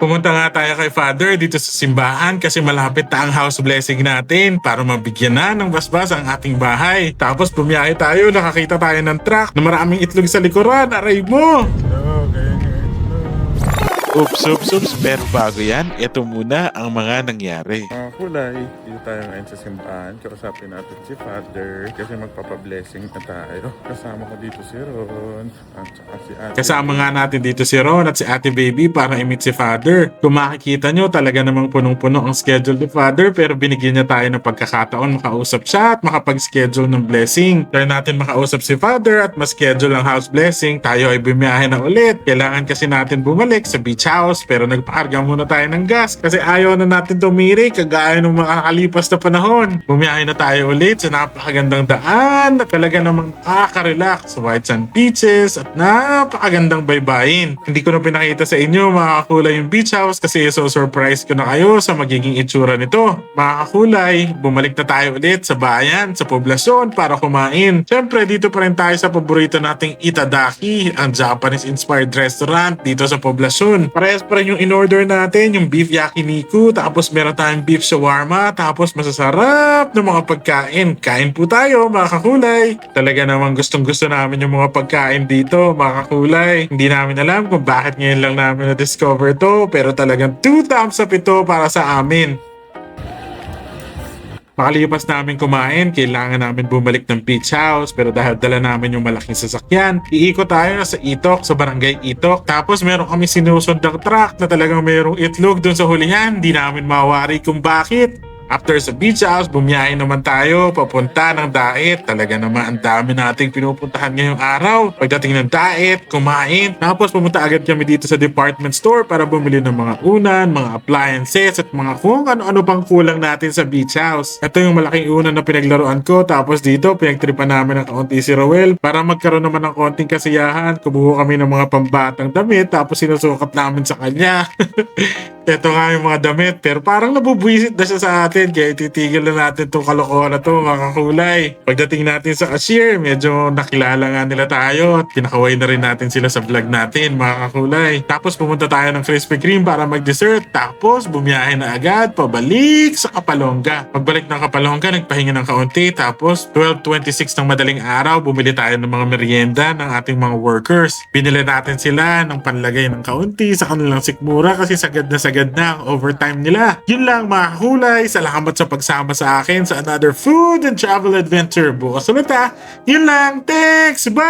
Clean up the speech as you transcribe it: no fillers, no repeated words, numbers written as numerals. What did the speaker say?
Pumunta nga tayo kay Father dito sa simbahan kasi malapit na ang house blessing natin para mabigyan na ng basbas ang ating bahay. Tapos bumiyahe tayo, nakakita tayo ng truck na maraming itlog sa likuran. Aray mo! Oops. Pero bago yan, ito muna ang mga nangyari. Mga kulay, dito tayo ngayon sa simbahan. Kausapin natin si Father kasi magpapablessing na tayo. Kasama ko dito si Ron at saka si Ate. Kasama nga natin dito si Ron at si Ate Baby para i-meet si Father. Kung makikita nyo, talaga namang punong-puno ang schedule ni Father pero binigyan niya tayo ng pagkakataon makausap siya at makapag-schedule ng blessing. Kaya natin makausap si Father at mas-schedule ang house blessing, tayo ay bumiyahe na ulit. Kailangan kasi natin bumalik sa beach house pero nagpakarga muna tayo ng gas kasi ayaw na natin tumiri kagaya ng mga nakalipas na panahon. Bumiyahe na tayo ulit sa napakagandang daan na talaga namang nakaka-relax sa white sand beaches at napakagandang baybayin. Hindi ko na pinakita sa inyo mga kakulay yung beach house kasi so-surprise ko na kayo sa magiging itsura nito. Mga kakulay, bumalik na tayo ulit sa bayan, sa poblasyon para kumain. Siyempre dito pa rin tayo sa paborito nating Itadaki, ang Japanese-inspired restaurant dito sa poblasyon. Parehas pa rin yung in-order natin, yung beef yakiniku, tapos meron tayong beef shawarma, tapos masasarap na mga pagkain. Kain po tayo mga kakulay. Talaga namang gustong-gusto namin yung mga pagkain dito mga kakulay. Hindi namin alam kung bakit ngayon lang namin na-discover to, pero talagang 2 thumbs up ito para sa amin. Makalipas namin kumain, kailangan namin bumalik ng beach house pero dahil dala namin yung malaking sasakyan, iikot tayo sa Itok, sa barangay Itok. Tapos meron kami sinusundang truck na talagang mayroong itlog dun sa hulihan. Hindi namin mawari kung bakit. After sa beach house, bumiyahe naman tayo papunta ng Daet. Talaga naman ang dami nating pinupuntahan ngayong araw. Pagdating ng Daet, kumain. Tapos pumunta agad kami dito sa department store para bumili ng mga unan, mga appliances at mga kung ano-ano pang kulang natin sa beach house. Ito yung malaking unan na pinaglaruan ko. Tapos dito, pinagtripan namin ng kaunti si Roel para magkaroon naman ng konting kasiyahan. Kumuha kami ng mga pambatang damit tapos sinusukat namin sa kanya. Ito nga yung mga damit pero parang nabubwisit na siya sa atin kaya titigil na natin itong kalokohan na to mga kakulay. Pagdating natin sa cashier, medyo nakilala nga nila tayo at kinakaway na rin natin sila sa vlog natin mga kakulay. Tapos pumunta tayo ng Krispy Kreme para mag-dessert tapos bumiyahe na agad pabalik sa Kapalongga. Pagbalik ng Kapalongga, nagpahinga ng kaunti tapos 12:26 ng madaling araw, bumili tayo ng mga merienda ng ating mga workers. Binili natin sila ng panlagay ng kaunti sa kanilang sikmura kasi sagad na ang overtime nila. Yun lang mga kakulay, salamat sa pagsama sa akin sa another food and travel adventure. Bukas ulit ha. Yun lang, thanks, bye!